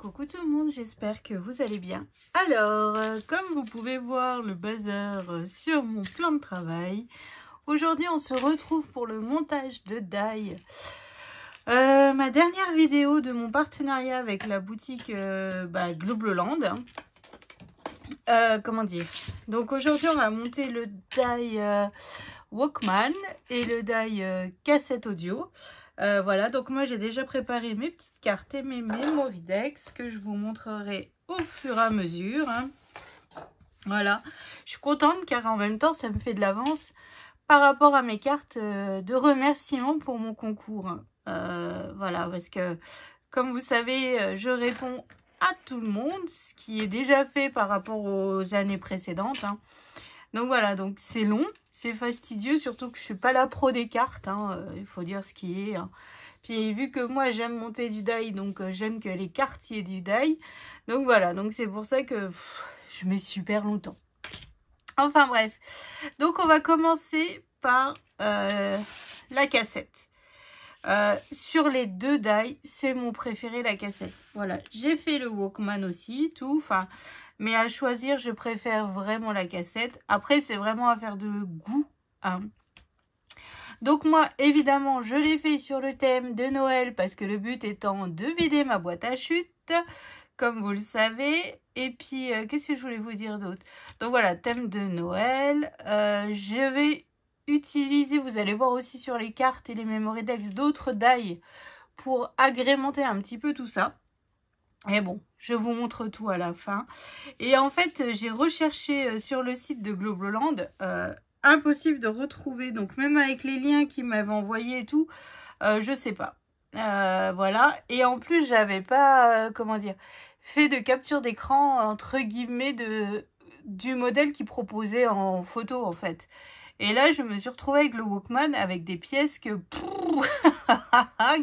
Coucou tout le monde, j'espère que vous allez bien. Alors, comme vous pouvez voir le bazar sur mon plan de travail, aujourd'hui on se retrouve pour le montage de die. Ma dernière vidéo de mon partenariat avec la boutique Globloland. Comment dire? Donc aujourd'hui on va monter le die Walkman et le die cassette audio. Voilà, donc moi j'ai déjà préparé mes petites cartes et mes Memoridex que je vous montrerai au fur et à mesure. Hein. Voilà, je suis contente car en même temps ça me fait de l'avance par rapport à mes cartes de remerciement pour mon concours. Voilà, parce que comme vous savez, je réponds à tout le monde, ce qui est déjà fait par rapport aux années précédentes. Hein. Donc voilà, donc c'est long. C'est fastidieux, surtout que je suis pas la pro des cartes, hein, il faut dire ce qui est. Hein. Puis vu que moi j'aime monter du die, donc j'aime que les cartes y aient du die. Donc voilà, donc c'est pour ça que je mets super longtemps. Enfin bref, donc on va commencer par la cassette. Sur les deux die, c'est mon préféré la cassette. Voilà, j'ai fait le Walkman aussi, tout, enfin... Mais à choisir, je préfère vraiment la cassette. Après, c'est vraiment affaire de goût. Hein. Donc moi, évidemment, je l'ai fait sur le thème de Noël parce que le but étant de vider ma boîte à chute, comme vous le savez. Et puis, qu'est-ce que je voulais vous dire d'autre? Donc voilà, thème de Noël. Je vais utiliser, vous allez voir aussi sur les cartes et les Memoridex, d'autres die pour agrémenter un petit peu tout ça. Et bon, je vous montre tout à la fin. Et en fait, j'ai recherché sur le site de Globloland, impossible de retrouver. Donc même avec les liens qu'ils m'avaient envoyés et tout, je sais pas. Voilà. Et en plus, j'avais pas, comment dire, fait de capture d'écran, entre guillemets, du modèle qu'ils proposaient en photo, en fait. Et là, je me suis retrouvée avec le Walkman avec des pièces que...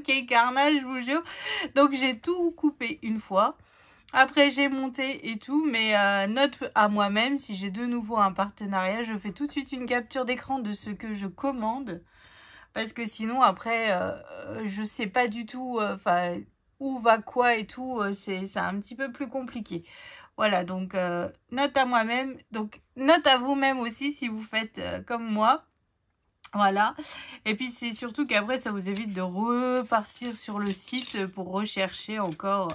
Quel carnage, je vous jure. Donc, j'ai tout coupé une fois. Après, j'ai monté et tout. Mais note à moi-même, si j'ai de nouveau un partenariat, je fais tout de suite une capture d'écran de ce que je commande. Parce que sinon, après, je sais pas du tout où va quoi et tout. C'est un petit peu plus compliqué. Voilà, donc note à moi-même, donc note à vous-même aussi si vous faites comme moi. Voilà, et puis c'est surtout qu'après ça vous évite de repartir sur le site pour rechercher encore,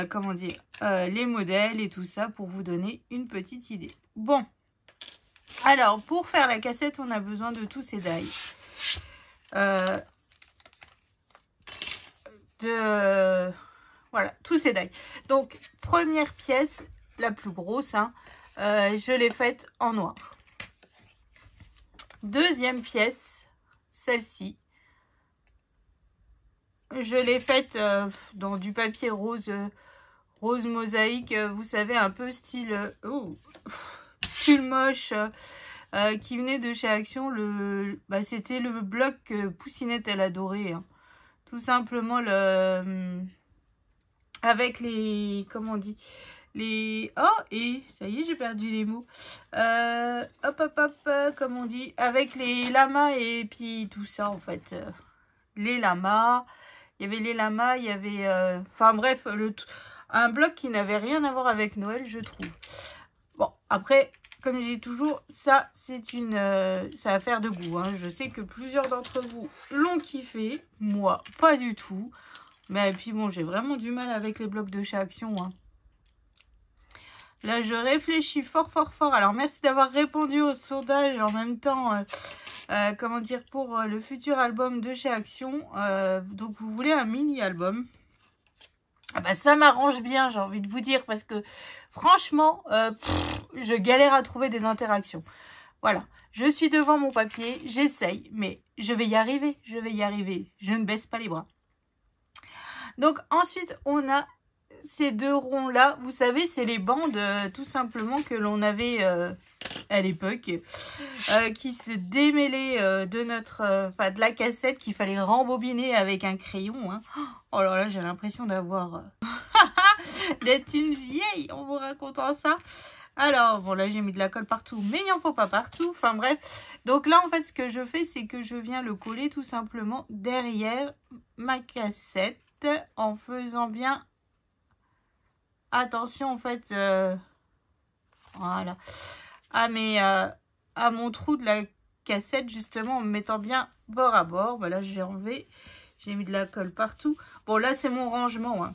comment dire, les modèles et tout ça pour vous donner une petite idée. Bon, alors pour faire la cassette, on a besoin de tous ces die. Voilà, tous ces die. Donc, première pièce, la plus grosse, hein, je l'ai faite en noir. Deuxième pièce, celle-ci, je l'ai faite dans du papier rose, rose mosaïque, vous savez, un peu style pull moche, qui venait de chez Action. C'était le bloc que Poussinette, elle adorait. Hein. Tout simplement, avec les... Comment on dit? Les... Oh, et ça y est, j'ai perdu les mots. Comme on dit. Avec les lamas et puis tout ça, en fait. Les lamas. Il y avait les lamas, il y avait... Enfin, bref, un bloc qui n'avait rien à voir avec Noël, je trouve. Bon, après, comme je dis toujours, ça, c'est affaire de goût. Hein. Je sais que plusieurs d'entre vous l'ont kiffé. Moi, pas du tout. Mais puis bon, j'ai vraiment du mal avec les blocs de chez Action. Hein. Là, je réfléchis fort. Alors, merci d'avoir répondu au sondage en même temps, comment dire, pour le futur album de chez Action. Donc, vous voulez un mini-album. Ah bah, ça m'arrange bien, j'ai envie de vous dire, parce que franchement, je galère à trouver des interactions. Voilà, je suis devant mon papier, j'essaye, mais je vais y arriver. Je ne baisse pas les bras. Donc ensuite, on a ces deux ronds-là. Vous savez, c'est les bandes tout simplement que l'on avait à l'époque, qui se démêlaient de la cassette qu'il fallait rembobiner avec un crayon. Hein. Oh là là, j'ai l'impression d'avoir... d'être une vieille en vous racontant ça. Alors, bon, là, j'ai mis de la colle partout, mais il n'en faut pas partout. Enfin, bref. Donc là, en fait, ce que je fais, c'est que je viens le coller tout simplement derrière ma cassette en faisant bien attention en fait, voilà, à mon trou de la cassette justement, en me mettant bien bord à bord. Voilà, je vais enlever, j'ai mis de la colle partout. Bon là c'est mon rangement, hein.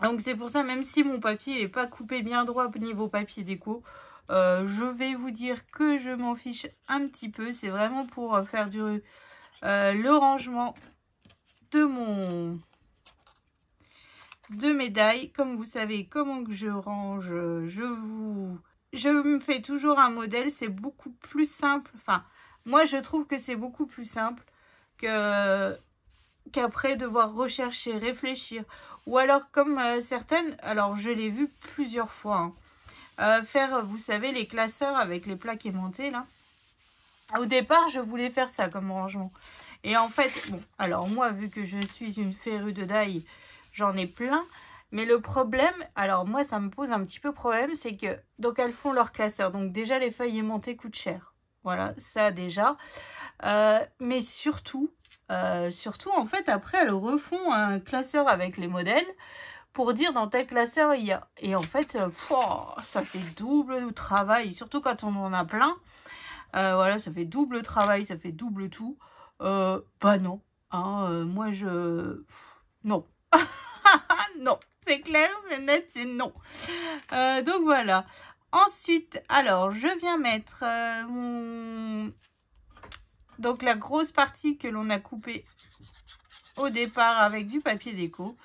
Donc c'est pour ça, même si mon papier n'est pas coupé bien droit au niveau papier déco, je vais vous dire que je m'en fiche un petit peu. C'est vraiment pour faire le rangement de mes die. Comme vous savez comment que je range, je me fais toujours un modèle. C'est beaucoup plus simple. Enfin, moi je trouve que c'est beaucoup plus simple qu'après devoir rechercher, réfléchir. Ou alors comme certaines, alors je l'ai vu plusieurs fois, hein, faire, vous savez, les classeurs avec les plaques aimantées là. Au départ, je voulais faire ça comme rangement. Et en fait, bon, alors moi, vu que je suis une férue de die, j'en ai plein. Mais le problème, alors moi, ça me pose un petit peu problème, c'est que, donc elles font leur classeur. Donc déjà, les feuilles aimantées coûtent cher. Voilà, ça déjà. Mais surtout, en fait, après, elles refont un classeur avec les modèles pour dire dans tel classeur il y a. Et en fait, ça fait double travail, surtout quand on en a plein. Voilà, ça fait double travail, ça fait double tout. Bah non, hein, moi non. Non, c'est clair, c'est net, c'est non. Donc voilà. Ensuite, alors, je viens mettre donc la grosse partie que l'on a coupée au départ avec du papier déco.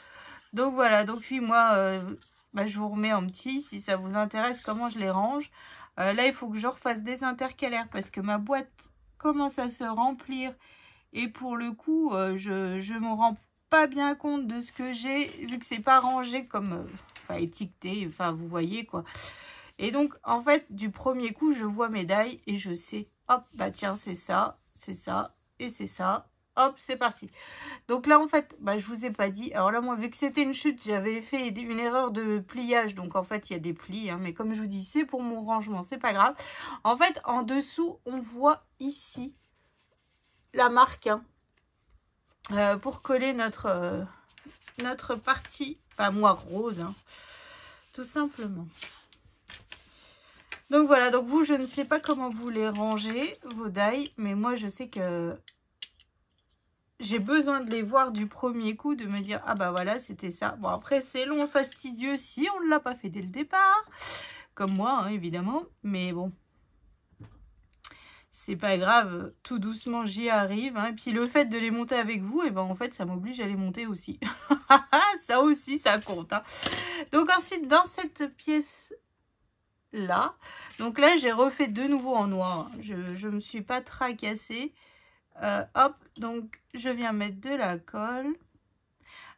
Donc voilà, donc puis moi, je vous remets en petit si ça vous intéresse comment je les range. Là, il faut que je refasse des intercalaires parce que ma boîte commence à se remplir. Et pour le coup, je me rends pas bien compte de ce que j'ai, vu que c'est pas rangé comme, étiqueté, enfin, vous voyez quoi. Et donc, en fait, du premier coup, je vois mes die et je sais, hop, bah tiens, c'est ça, et c'est ça. Hop, c'est parti. Donc là, en fait, je vous ai pas dit. Alors là, moi, vu que c'était une chute, j'avais fait une erreur de pliage. Donc, en fait, il y a des plis. Hein, mais comme je vous dis, c'est pour mon rangement, c'est pas grave. En fait, en dessous, on voit ici la marque. Hein, pour coller notre partie, moi rose, hein, tout simplement. Donc voilà, donc vous, je ne sais pas comment vous les rangez, vos die, mais moi je sais que j'ai besoin de les voir du premier coup, de me dire, ah bah voilà, c'était ça. Bon après, c'est long, fastidieux si on ne l'a pas fait dès le départ, comme moi, hein, évidemment, mais bon. C'est pas grave, tout doucement j'y arrive. Hein. Et puis le fait de les monter avec vous, et ben en fait ça m'oblige à les monter aussi. Ça aussi, ça compte. Hein. Donc ensuite, dans cette pièce là, donc là j'ai refait de nouveau en noir. Je me suis pas tracassée. Hop, donc je viens mettre de la colle.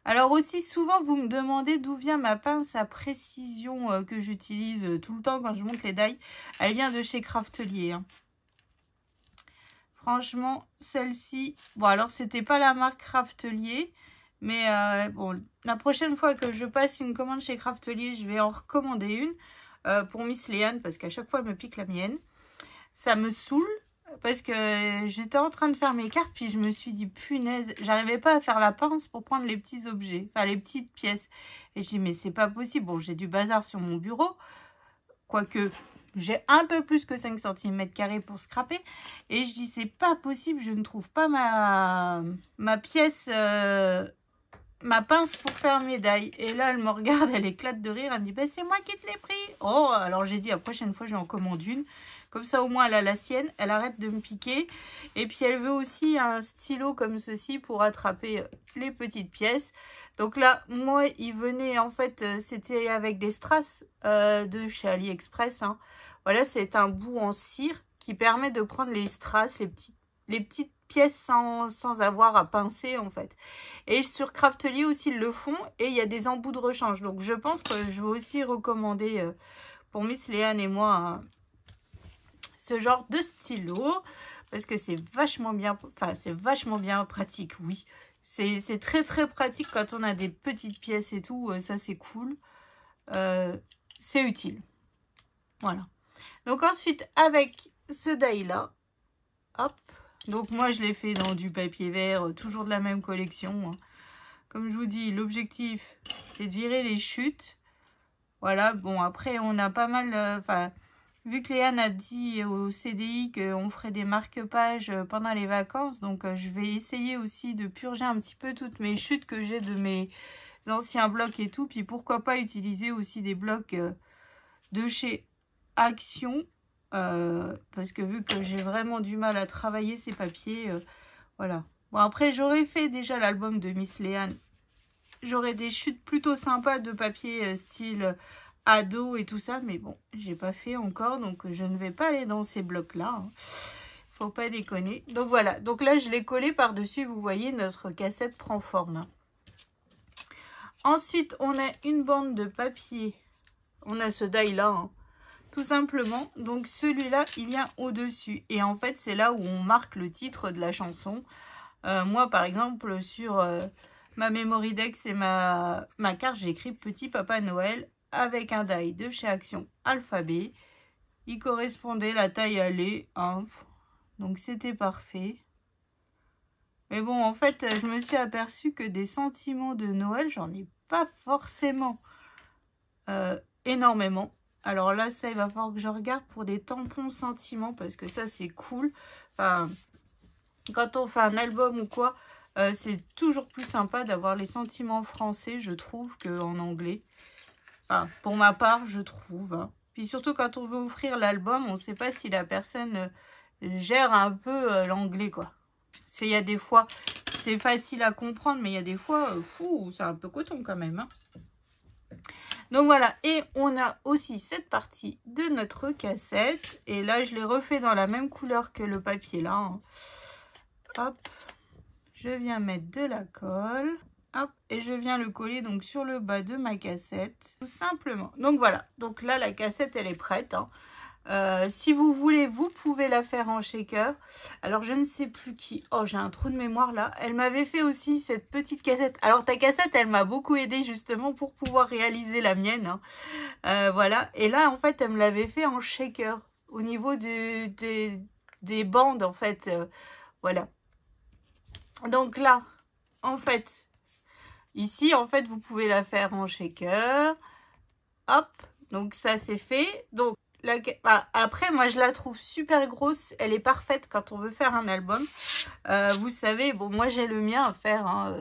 Alors aussi, souvent vous me demandez d'où vient ma pince à précision que j'utilise tout le temps quand je monte les die. Elle vient de chez Craftelier. Hein. Franchement, celle-ci... Bon, alors, c'était pas la marque Craftelier. Mais bon, la prochaine fois que je passe une commande chez Craftelier, je vais en recommander une pour Miss Léane. Parce qu'à chaque fois, elle me pique la mienne. Ça me saoule. Parce que j'étais en train de faire mes cartes. Puis je me suis dit, punaise, j'arrivais pas à faire la pince pour prendre les petits objets. Enfin, les petites pièces. Et je dis, mais c'est pas possible. Bon, j'ai du bazar sur mon bureau. Quoique... J'ai un peu plus que 5 cm² pour scraper. Et je dis, c'est pas possible, je ne trouve pas ma pièce, ma pince pour faire mes die. Et là, elle me regarde, elle éclate de rire. Elle me dit, bah, c'est moi qui te l'ai pris. Oh, alors j'ai dit, la prochaine fois, je en commande une. Comme ça, au moins, elle a la sienne. Elle arrête de me piquer. Et puis, elle veut aussi un stylo comme ceci pour attraper les petites pièces. Donc là, moi, il venait, en fait, c'était avec des strass de chez AliExpress. Hein. Voilà, c'est un bout en cire qui permet de prendre les strass, les petites pièces sans avoir à pincer, en fait. Et sur Craftelier aussi, ils le font. Et il y a des embouts de rechange. Donc, je pense que je vais aussi recommander pour Miss Léane et moi ce genre de stylo. Parce que c'est vachement bien, pratique, oui. C'est très très pratique quand on a des petites pièces et tout, ça c'est cool. C'est utile. Voilà. Donc ensuite, avec ce die là, hop. Donc moi je l'ai fait dans du papier vert, toujours de la même collection. Hein. Comme je vous dis, l'objectif c'est de virer les chutes. Voilà, bon, après, on a pas mal... Enfin, vu que Léane a dit au CDI qu'on ferait des marque-pages pendant les vacances, donc je vais essayer aussi de purger un petit peu toutes mes chutes que j'ai de mes anciens blocs et tout. Puis pourquoi pas utiliser aussi des blocs de chez Action, parce que vu que j'ai vraiment du mal à travailler ces papiers, voilà. Bon, après, j'aurais fait déjà l'album de Miss Léane. J'aurais des chutes plutôt sympas de papier style ado et tout ça, mais bon, j'ai pas fait encore, donc je ne vais pas aller dans ces blocs-là. Hein. Faut pas déconner. Donc voilà, donc là, je l'ai collé par-dessus, vous voyez, notre cassette prend forme. Ensuite, on a une bande de papier. On a ce die-là, hein. Tout simplement. Donc celui-là, il vient au-dessus. Et en fait, c'est là où on marque le titre de la chanson. Moi, par exemple, sur ma memory dex et ma carte, j'ai écrit Petit Papa Noël avec un die de chez Action Alphabet. Il correspondait, la taille allait. Hein. Donc c'était parfait. Mais bon, en fait, je me suis aperçue que des sentiments de Noël, j'en ai pas forcément énormément. Alors là, ça, il va falloir que je regarde pour des tampons sentiments, parce que ça, c'est cool. Enfin, quand on fait un album ou quoi, c'est toujours plus sympa d'avoir les sentiments français, je trouve, qu'en anglais. Enfin, pour ma part, je trouve. Hein. Puis surtout, quand on veut offrir l'album, on ne sait pas si la personne gère un peu l'anglais, quoi. Parce qu'il y a des fois, c'est facile à comprendre, mais il y a des fois, fou, c'est un peu coton quand même. Hein. Donc voilà, et on a aussi cette partie de notre cassette. Et là, je l'ai refait dans la même couleur que le papier là. Hein. Hop, je viens mettre de la colle. Hop, et je viens le coller donc sur le bas de ma cassette, tout simplement. Donc voilà, donc là, la cassette, elle est prête. Hein. Si vous voulez, vous pouvez la faire en shaker. Alors, je ne sais plus qui. Oh, j'ai un trou de mémoire là. Elle m'avait fait aussi cette petite cassette. Alors, ta cassette, elle m'a beaucoup aidé justement pour pouvoir réaliser la mienne. Hein. Voilà. Et là, en fait, elle me l'avait fait en shaker. Au niveau des bandes, en fait. Voilà. Donc là, en fait, ici, en fait, vous pouvez la faire en shaker. Hop. Donc, ça, c'est fait. Donc, après, moi, je la trouve super grosse. Elle est parfaite quand on veut faire un album. Vous savez, bon, moi, j'ai le mien à faire hein,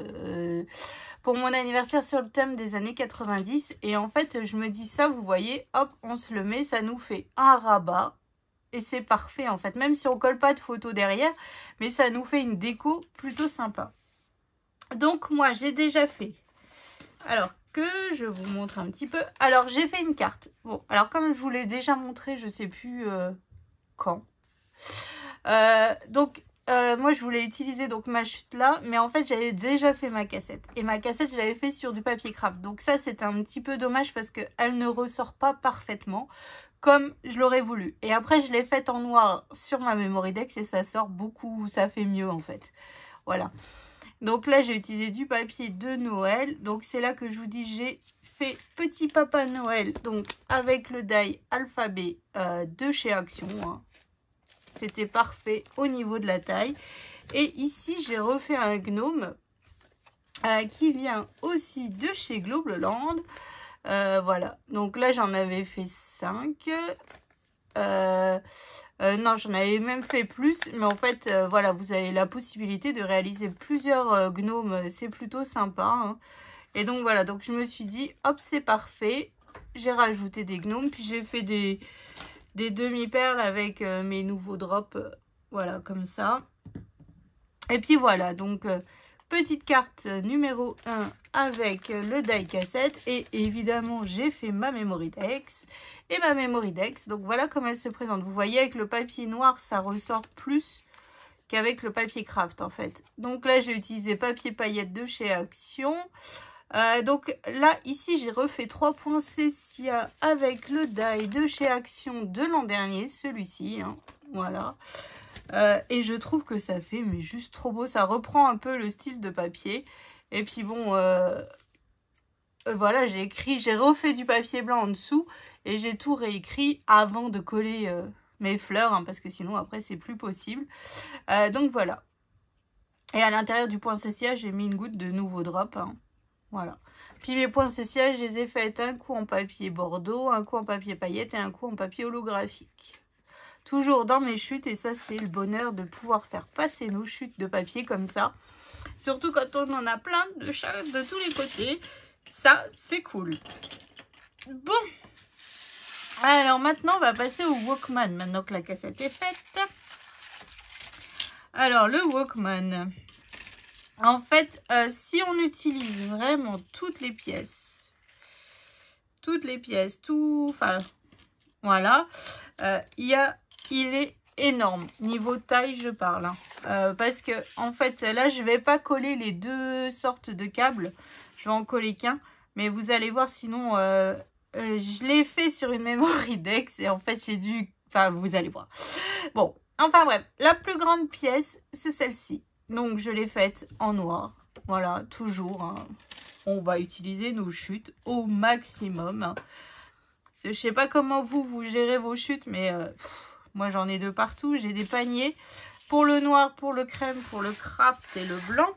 pour mon anniversaire sur le thème des années 90. Et en fait, je me dis ça, vous voyez, hop, on se le met. Ça nous fait un rabat. Et c'est parfait, en fait. Même si on colle pas de photos derrière. Mais ça nous fait une déco plutôt sympa. Donc, moi, j'ai déjà fait. Alors, que je vous montre un petit peu. Alors, j'ai fait une carte. Bon, alors comme je vous l'ai déjà montré, je sais plus quand. Moi, je voulais utiliser donc ma chute là, mais en fait, j'avais déjà fait ma cassette. Et ma cassette, je l'avais fait sur du papier craft. Donc ça, c'est un petit peu dommage parce qu'elle ne ressort pas parfaitement comme je l'aurais voulu. Et après, je l'ai faite en noir sur ma memory dex et ça sort beaucoup, ça fait mieux en fait. Voilà. Donc là, j'ai utilisé du papier de Noël. Donc c'est là que je vous dis, j'ai fait Petit Papa Noël. Donc avec le die Alphabet de chez Action. Hein. C'était parfait au niveau de la taille. Et ici, j'ai refait un gnome qui vient aussi de chez Globeland. Voilà. Donc là, j'en avais fait 5. Non, j'en avais même fait plus, mais en fait, voilà, vous avez la possibilité de réaliser plusieurs gnomes, c'est plutôt sympa. Hein. Et donc voilà, donc je me suis dit, hop, c'est parfait. J'ai rajouté des gnomes, puis j'ai fait des demi-perles avec mes nouveaux drops, voilà, comme ça. Et puis voilà, donc petite carte numéro 1 avec le die cassette. Et évidemment, j'ai fait ma memory dex. Et ma memory dex, donc voilà comment elle se présente. Vous voyez, avec le papier noir, ça ressort plus qu'avec le papier craft, en fait. Donc là, j'ai utilisé papier paillette de chez Action. Donc là, ici, j'ai refait 3 points Cessia avec le die de chez Action de l'an dernier, celui-ci. Hein, voilà. Et je trouve que ça fait mais juste trop beau. Ça reprend un peu le style de papier. Et puis bon, voilà, j'ai refait du papier blanc en dessous. Et j'ai tout réécrit avant de coller mes fleurs. Hein, parce que sinon, après, c'est plus possible. Donc voilà. Et à l'intérieur du point Cessia, j'ai mis une goutte de nouveau drop. Hein. Voilà. Puis mes poinsettias, je les ai faites un coup en papier bordeaux, un coup en papier paillettes et un coup en papier holographique. Toujours dans mes chutes, et ça c'est le bonheur de pouvoir faire passer nos chutes de papier comme ça. Surtout quand on en a plein de tous les côtés. Ça, c'est cool. Bon. Alors maintenant, on va passer au Walkman, maintenant que la cassette est faite. Alors, le Walkman. En fait, si on utilise vraiment toutes les pièces, enfin, voilà, il est énorme, niveau taille, je parle. Hein. Parce que, en fait, là, je vais pas coller les deux sortes de câbles, je vais en coller qu'un, mais vous allez voir, sinon, je l'ai fait sur une Memorydex, et en fait, j'ai dû, enfin, vous allez voir. Bon, enfin bref, la plus grande pièce, c'est celle-ci. Donc, je l'ai faite en noir. Voilà, toujours. Hein. On va utiliser nos chutes au maximum. Hein. Je sais pas comment vous gérez vos chutes, mais moi, j'en ai de partout. J'ai des paniers pour le noir, pour le crème, pour le craft et le blanc.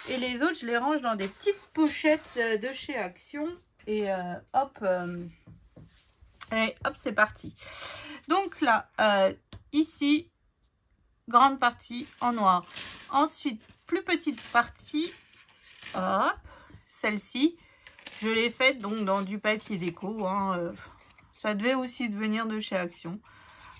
Et les autres, je les range dans des petites pochettes de chez Action. Et hop, c'est parti. Donc là, ici, grande partie en noir. Ensuite, plus petite partie, hop, celle-ci, je l'ai faite donc dans du papier déco. Hein, ça devait aussi venir de chez Action.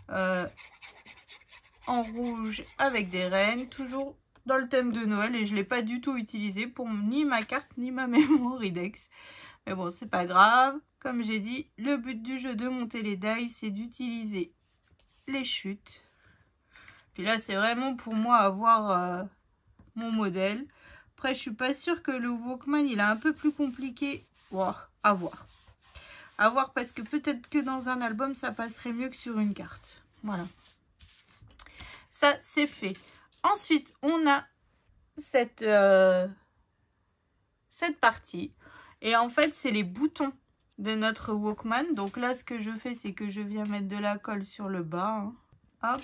En rouge avec des rennes, toujours dans le thème de Noël. Et je ne l'ai pas du tout utilisé pour ni ma carte ni ma Memorydex. Mais bon, c'est pas grave. Comme j'ai dit, le but du jeu de monter les dies, c'est d'utiliser les chutes. Puis là, c'est vraiment pour moi avoir mon modèle. Après, je suis pas sûre que le Walkman, il est un peu plus compliqué. Wow, à voir. À voir parce que peut-être que dans un album, ça passerait mieux que sur une carte. Voilà. Ça, c'est fait. Ensuite, on a cette partie. Et en fait, c'est les boutons de notre Walkman. Donc là, ce que je fais, c'est que je viens mettre de la colle sur le bas. Hein. Hop.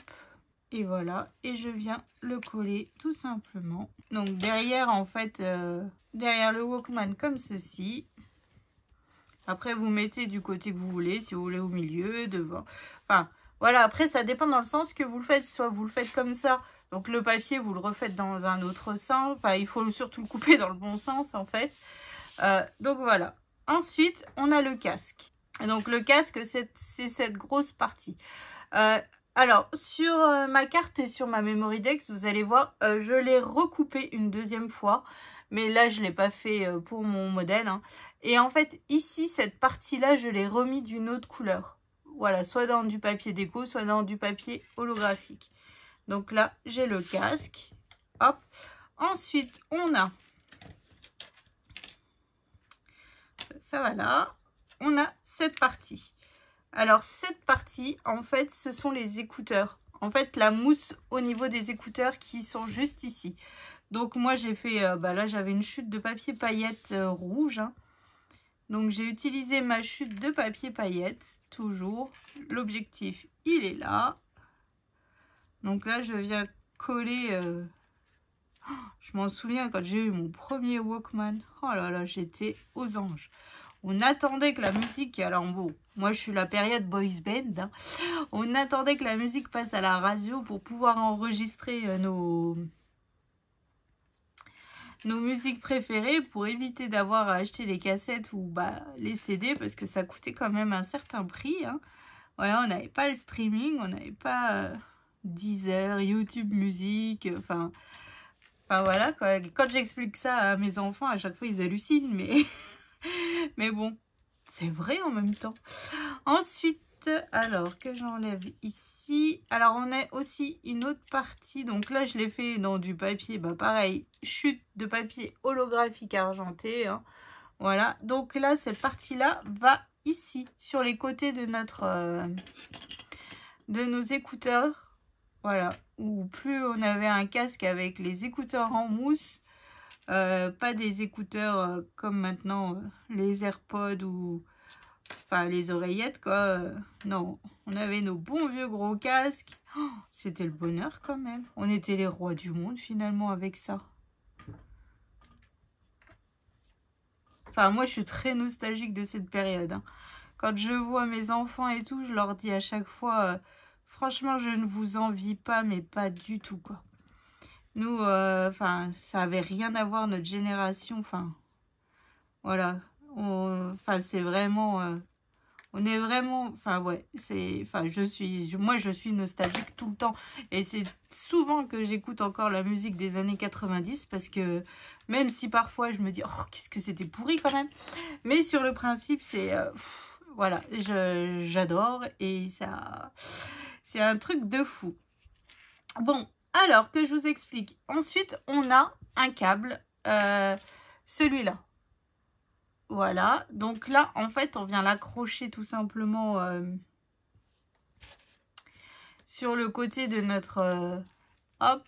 Et voilà, et je viens le coller tout simplement. Donc derrière, en fait, derrière le Walkman comme ceci. Après, vous mettez du côté que vous voulez, si vous voulez au milieu, devant. Enfin, voilà, après, ça dépend dans le sens que vous le faites. Soit vous le faites comme ça, donc le papier, vous le refaites dans un autre sens. Enfin, il faut surtout le couper dans le bon sens, en fait. Donc voilà. Ensuite, on a le casque. Et donc le casque, c'est cette grosse partie. Alors, sur ma carte et sur ma Memorydex, vous allez voir, je l'ai recoupé une deuxième fois. Mais là, je ne l'ai pas fait pour mon modèle. Hein. Et en fait, ici, cette partie-là, je l'ai remis d'une autre couleur. Voilà, soit dans du papier déco, soit dans du papier holographique. Donc là, j'ai le casque. Hop. Ensuite, on a... Ça va là. On a cette partie. Alors, cette partie, en fait, ce sont les écouteurs. En fait, la mousse au niveau des écouteurs qui sont juste ici. Donc, moi, j'ai fait... là, j'avais une chute de papier paillettes rouge. Hein. Donc, j'ai utilisé ma chute de papier paillettes, toujours. L'objectif, il est là. Donc là, je viens coller... je m'en souviens quand j'ai eu mon premier Walkman. Oh là là, j'étais aux anges. On attendait que la musique, alors bon, moi je suis la période boys band, hein. On attendait que la musique passe à la radio pour pouvoir enregistrer nos musiques préférées pour éviter d'avoir à acheter les cassettes ou les CD parce que ça coûtait quand même un certain prix. Hein. Voilà, on n'avait pas le streaming, on n'avait pas Deezer, YouTube Music, enfin voilà quoi. Quand j'explique ça à mes enfants, à chaque fois ils hallucinent, mais... Mais bon, c'est vrai en même temps. Ensuite, alors que j'enlève ici. Alors, on a aussi une autre partie. Donc là, je l'ai fait dans du papier. Pareil, chute de papier holographique argenté. Hein. Voilà. Donc là, cette partie-là va ici, sur les côtés de de nos écouteurs. Voilà. Ou plus on avait un casque avec les écouteurs en mousse. Pas des écouteurs comme maintenant les AirPods ou enfin les oreillettes quoi. Non, on avait nos bons vieux gros casques. Oh, c'était le bonheur quand même. On était les rois du monde finalement avec ça. Enfin, moi, je suis très nostalgique de cette période. Hein. Quand je vois mes enfants et tout, je leur dis à chaque fois, franchement, je ne vous envie pas, mais pas du tout, quoi. Nous, enfin, ça avait rien à voir, notre génération, enfin, voilà. Enfin, c'est vraiment... on est vraiment, enfin ouais, c'est, enfin moi je suis nostalgique tout le temps et c'est souvent que j'écoute encore la musique des années 90 parce que même si parfois je me dis oh qu'est-ce que c'était pourri quand même, mais sur le principe c'est, voilà, j'adore et ça, c'est un truc de fou. Bon, alors que je vous explique. Ensuite on a un câble, celui-là. Voilà, donc là, en fait, on vient l'accrocher tout simplement sur le côté de notre, hop,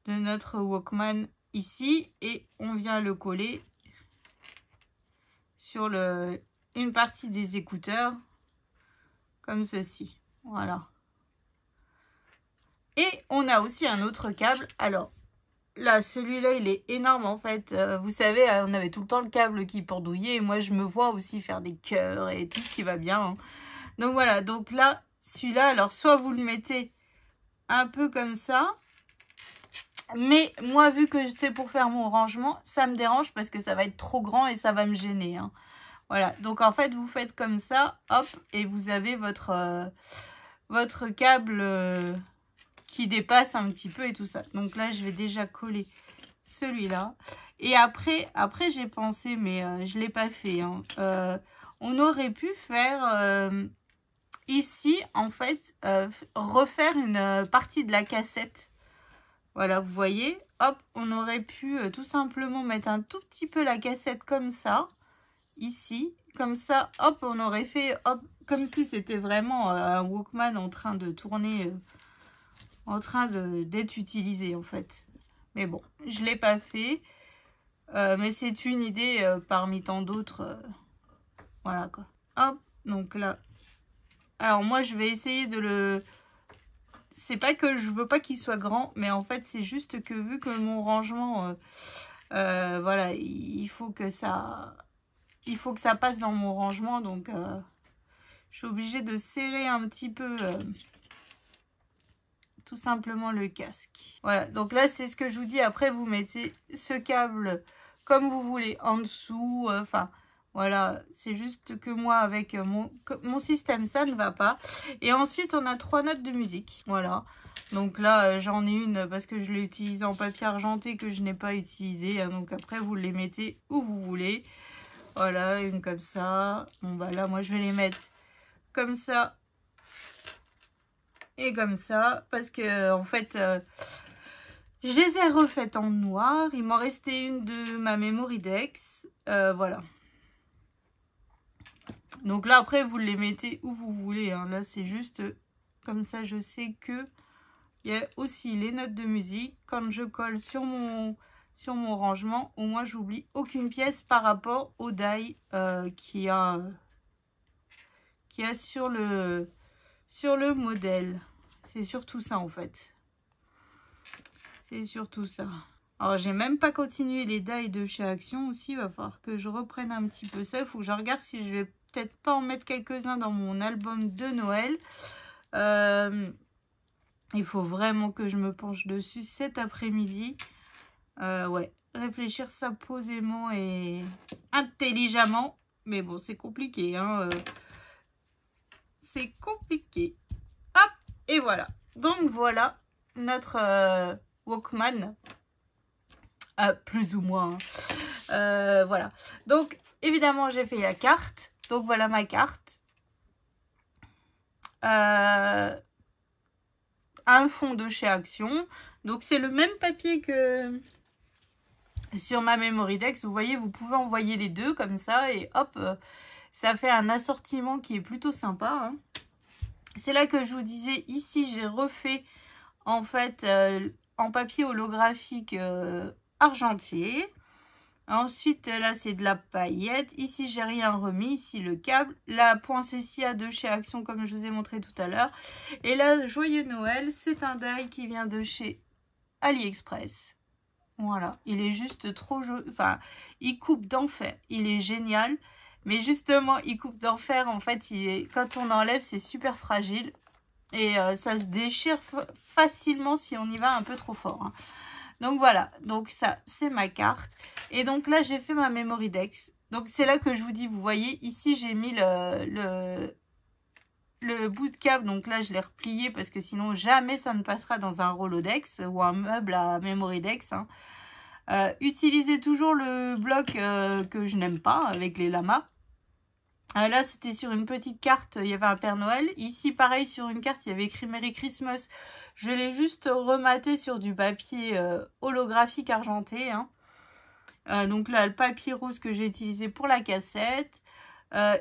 de notre Walkman ici. Et on vient le coller sur une partie des écouteurs, comme ceci. Voilà. Et on a aussi un autre câble. Alors, là, celui-là, il est énorme en fait. Vous savez, on avait tout le temps le câble qui pendouillait. Et moi, je me vois aussi faire des cœurs et tout ce qui va bien. Hein. Donc voilà, donc là, celui-là, alors soit vous le mettez un peu comme ça. Mais moi, vu que c'est pour faire mon rangement, ça me dérange parce que ça va être trop grand et ça va me gêner. Hein. Voilà, donc en fait, vous faites comme ça, hop, et vous avez votre câble... qui dépasse un petit peu et tout ça. Donc là, je vais déjà coller celui-là. Et après j'ai pensé, mais je ne l'ai pas fait. Hein. On aurait pu faire ici, en fait, refaire une partie de la cassette. Voilà, vous voyez. Hop, on aurait pu tout simplement mettre un tout petit peu la cassette comme ça. Ici, comme ça, hop, on aurait fait, hop, comme si c'était vraiment un Walkman en train de tourner... en train d'être utilisé en fait. Mais bon, je l'ai pas fait. Mais c'est une idée parmi tant d'autres. Voilà quoi. Hop, donc là. Alors moi je vais essayer de le... C'est pas que je veux pas qu'il soit grand, mais en fait c'est juste que vu que mon rangement... voilà, il faut que ça passe dans mon rangement. Donc je suis obligée de serrer un petit peu... tout simplement le casque. Voilà, donc là c'est ce que je vous dis. Après vous mettez ce câble comme vous voulez en dessous, enfin voilà, c'est juste que moi avec mon système ça ne va pas. Et ensuite on a 3 notes de musique, voilà. Donc là j'en ai une parce que je l'ai utilisée en papier argenté que je n'ai pas utilisé, hein, donc après vous les mettez où vous voulez. Voilà, une comme ça. Bon bah là moi je vais les mettre comme ça et comme ça, parce que en fait je les ai refaites en noir. Il m'en restait une de ma Memory Dex, voilà. Donc là après vous les mettez où vous voulez, hein. Là c'est juste comme ça, je sais que il y a aussi les notes de musique. Quand je colle sur mon rangement, au moins j'oublie aucune pièce par rapport au die qu'il y a sur le modèle. C'est surtout ça en fait. C'est surtout ça. Alors j'ai même pas continué les die de chez Action aussi. Il va falloir que je reprenne un petit peu ça. Il faut que je regarde si je vais peut-être pas en mettre quelques-uns dans mon album de Noël. Il faut vraiment que je me penche dessus cet après-midi. Ouais, réfléchir ça posément et intelligemment. Mais bon, c'est compliqué, hein. C'est compliqué. Hop, et voilà. Donc voilà notre Walkman. Plus ou moins. Hein. Voilà. Donc, évidemment, j'ai fait la carte. Donc, voilà ma carte. Un fond de chez Action. Donc, c'est le même papier que sur ma Memory Dex. Vous voyez, vous pouvez envoyer les deux comme ça. Et hop, ça fait un assortiment qui est plutôt sympa. Hein. C'est là que je vous disais, ici, j'ai refait, en fait, en papier holographique argentier. Ensuite, là, c'est de la paillette. Ici, j'ai rien remis. Ici, le câble. La poinsettia de chez Action, comme je vous ai montré tout à l'heure. Et là, Joyeux Noël, c'est un die qui vient de chez AliExpress. Voilà, il est juste trop joli. Enfin, il coupe d'enfer. Il est génial. Mais justement, il coupe d'enfer. En fait, quand on enlève, c'est super fragile. Et ça se déchire facilement si on y va un peu trop fort. Hein. Donc voilà, donc ça, c'est ma carte. Et donc là, j'ai fait ma Memory Dex. Donc c'est là que je vous dis, vous voyez, ici, j'ai mis le bout de câble. Donc là, je l'ai replié parce que sinon, jamais ça ne passera dans un Rolodex ou un meuble à Memory Dex. Hein. Utilisez toujours le bloc que je n'aime pas avec les lamas. Là, c'était sur une petite carte, il y avait un Père Noël. Ici, pareil, sur une carte, il y avait écrit Merry Christmas. Je l'ai juste rematé sur du papier holographique argenté. Hein. Donc là, le papier rose que j'ai utilisé pour la cassette.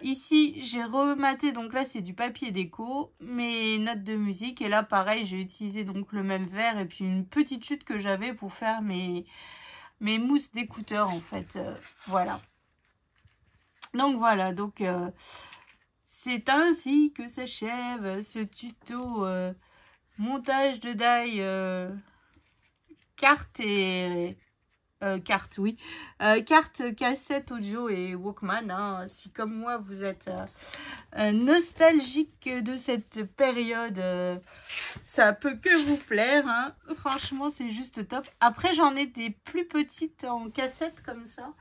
Ici, j'ai rematé, donc là, c'est du papier déco, mes notes de musique. Et là, pareil, j'ai utilisé donc le même verre et puis une petite chute que j'avais pour faire mes mousses d'écouteurs, en fait. Voilà. Donc voilà, donc c'est ainsi que s'achève ce tuto montage de die carte et carte, oui, carte, cassette audio et Walkman. Hein. Si comme moi vous êtes nostalgique de cette période, ça peut que vous plaire. Hein. Franchement, c'est juste top. Après, j'en ai des plus petites en cassette comme ça.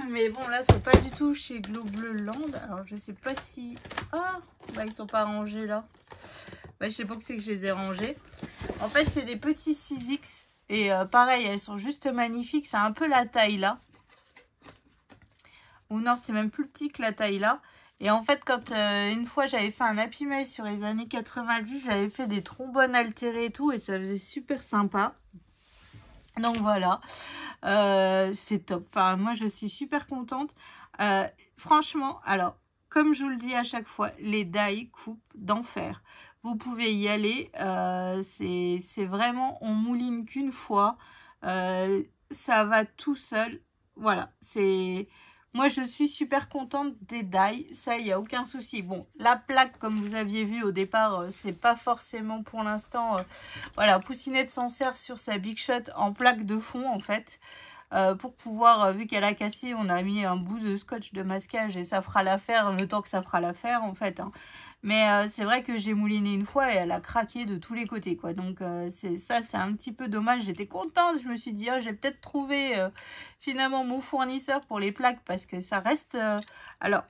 Mais bon, là, c'est pas du tout chez Globleland. Alors, je sais pas si... Ah, bah, ils sont pas rangés, là. Bah, je sais pas que c'est que je les ai rangés. En fait, c'est des petits 6X. Et pareil, elles sont juste magnifiques. C'est un peu la taille, là. Ou non, c'est même plus petit que la taille, là. Et en fait, quand une fois, j'avais fait un Happy Mail sur les années 90, j'avais fait des trombones altérés et tout. Et ça faisait super sympa. Donc voilà, c'est top. Enfin, moi, je suis super contente. Franchement, alors, comme je vous le dis à chaque fois, les die coupent d'enfer. Vous pouvez y aller. C'est vraiment, on mouline qu'une fois. Ça va tout seul. Voilà, c'est... Moi, je suis super contente des die. Ça, il n'y a aucun souci. Bon, la plaque, comme vous aviez vu au départ, c'est pas forcément pour l'instant... voilà, Poussinette s'en sert sur sa Big Shot en plaque de fond, en fait. Pour pouvoir, vu qu'elle a cassé, on a mis un bout de scotch de masquage et ça fera l'affaire, le temps que ça fera l'affaire, en fait. Hein. Mais c'est vrai que j'ai mouliné une fois et elle a craqué de tous les côtés, quoi. Donc c'est un petit peu dommage. J'étais contente. Je me suis dit, oh, j'ai peut-être trouvé finalement mon fournisseur pour les plaques parce que ça reste... Alors,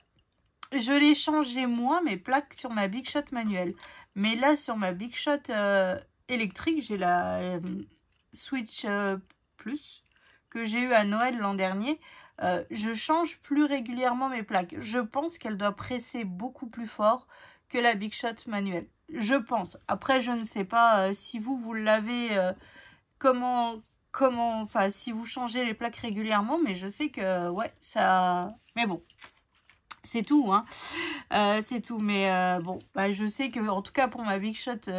je l'ai changé moi, mes plaques sur ma Big Shot manuelle. Mais là, sur ma Big Shot électrique, j'ai la Switch Plus que j'ai eu à Noël l'an dernier. Je change plus régulièrement mes plaques. Je pense qu'elle doit presser beaucoup plus fort que la Big Shot manuelle. Je pense. Après, je ne sais pas si vous l'avez, enfin, si vous changez les plaques régulièrement, mais je sais que, ouais, ça... Mais bon, c'est tout, hein. C'est tout, mais bon, bah, je sais que, en tout cas, pour ma Big Shot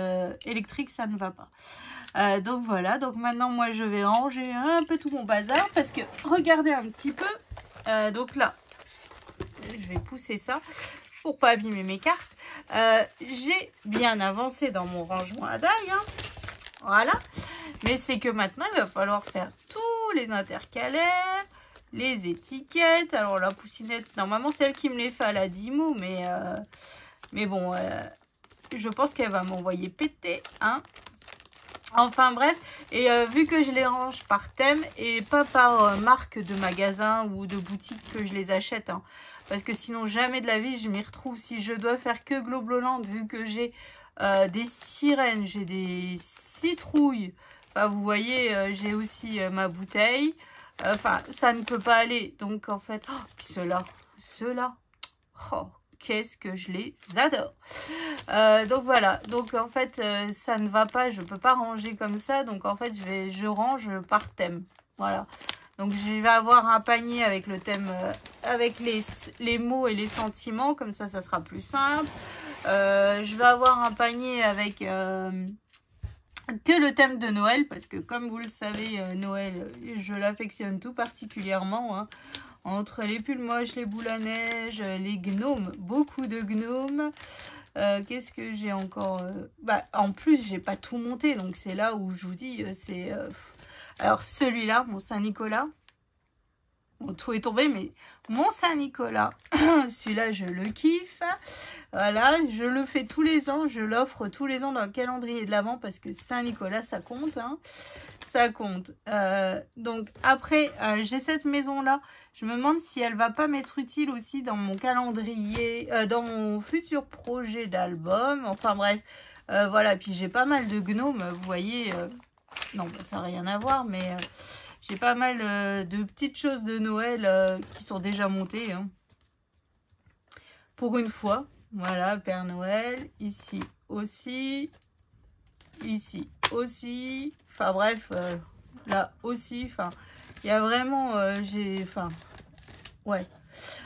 électrique, ça ne va pas. Donc voilà, donc maintenant, moi, je vais ranger un peu tout mon bazar, parce que, regardez un petit peu, donc là, je vais pousser ça, pour pas abîmer mes cartes. J'ai bien avancé dans mon rangement à die, hein. Voilà. Mais c'est que maintenant, il va falloir faire tous les intercalaires, les étiquettes. Alors, la Poussinette, normalement, c'est elle qui me les fait à la Dimou, mais bon, je pense qu'elle va m'envoyer péter, hein. Enfin, bref. Et vu que je les range par thème et pas par marque de magasin ou de boutique que je les achète, hein. Parce que sinon, jamais de la vie, je m'y retrouve. Si je dois faire que Globleland, vu que j'ai des sirènes, j'ai des citrouilles. Enfin, vous voyez, j'ai aussi ma bouteille. Enfin, ça ne peut pas aller. Donc, en fait, oh, ceux-là, oh, qu'est-ce que je les adore. Donc, voilà. Donc, en fait, ça ne va pas. Je ne peux pas ranger comme ça. Donc, en fait, je range par thème. Voilà. Donc, je vais avoir un panier avec le thème, avec les mots et les sentiments. Comme ça, ça sera plus simple. Je vais avoir un panier avec que le thème de Noël. Parce que, comme vous le savez, Noël, je l'affectionne tout particulièrement. Hein. Entre les pulls moches, les boules à neige, les gnomes. Beaucoup de gnomes. Qu'est-ce que j'ai encore bah, en plus, j'ai pas tout monté. Donc, c'est là où je vous dis, c'est... Alors celui-là, mon Saint-Nicolas, bon, tout est tombé, mais mon Saint-Nicolas, celui-là, je le kiffe. Voilà, je le fais tous les ans, je l'offre tous les ans dans le calendrier de l'Avent parce que Saint-Nicolas, ça compte, hein. Ça compte. Donc après, j'ai cette maison-là. Je me demande si elle va pas m'être utile aussi dans mon calendrier, dans mon futur projet d'album. Enfin bref, voilà. Puis j'ai pas mal de gnomes, vous voyez. Non, bah, ça n'a rien à voir, mais j'ai pas mal de petites choses de Noël qui sont déjà montées. Hein. Pour une fois. Voilà, Père Noël. Ici aussi. Ici aussi. Enfin bref, là aussi. Enfin, il y a vraiment... ouais.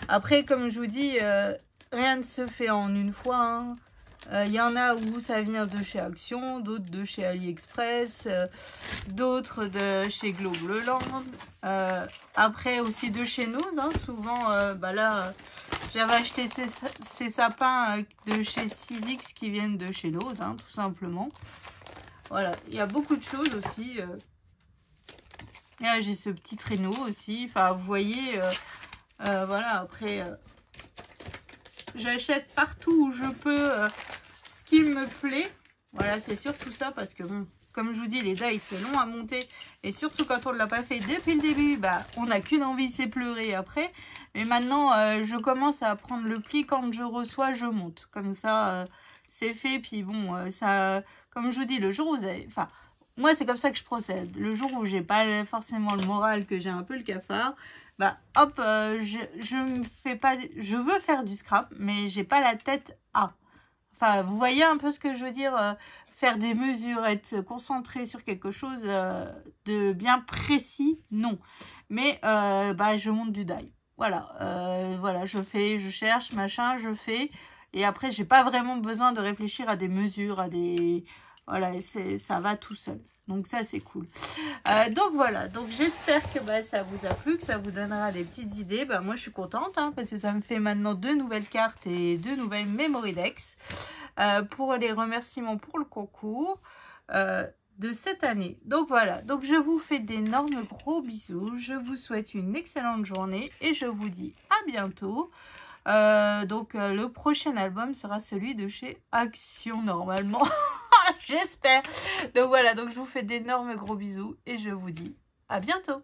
Après, comme je vous dis, rien ne se fait en une fois. Hein. Y en a où ça vient de chez Action, d'autres de chez AliExpress, d'autres de chez Globleland, après aussi de chez Noz, hein, souvent, là, j'avais acheté ces sapins de chez 6X qui viennent de chez Noz, hein, tout simplement. Voilà, il y a beaucoup de choses aussi. Là, j'ai ce petit traîneau aussi, enfin, vous voyez, voilà, après... j'achète partout où je peux ce qui me plaît. Voilà, c'est surtout ça parce que, bon, comme je vous dis, les dies, c'est long à monter. Et surtout quand on ne l'a pas fait depuis le début, bah, on n'a qu'une envie, c'est pleurer après. Mais maintenant, je commence à prendre le pli. Quand je reçois, je monte. Comme ça, c'est fait. Puis bon, ça, comme je vous dis, le jour où vous avez... Enfin, moi, c'est comme ça que je procède. Le jour où j'ai pas forcément le moral, que j'ai un peu le cafard... Bah hop, je me fais pas, je veux faire du scrap, mais j'ai pas la tête à. Enfin, vous voyez un peu ce que je veux dire, faire des mesures, être concentré sur quelque chose de bien précis, non. Mais je monte du die. Voilà, voilà, je cherche, machin, je fais. Et après, j'ai pas vraiment besoin de réfléchir à des mesures, à des... Voilà, ça va tout seul. Donc ça, c'est cool. Donc voilà, donc j'espère que ça vous a plu, que ça vous donnera des petites idées. Moi, je suis contente hein, parce que ça me fait maintenant 2 nouvelles cartes et 2 nouvelles Memory Decks pour les remerciements pour le concours de cette année. Donc voilà, donc je vous fais d'énormes gros bisous. Je vous souhaite une excellente journée et je vous dis à bientôt. Le prochain album sera celui de chez Action normalement. J'espère. Donc voilà, donc je vous fais d'énormes gros bisous et je vous dis à bientôt.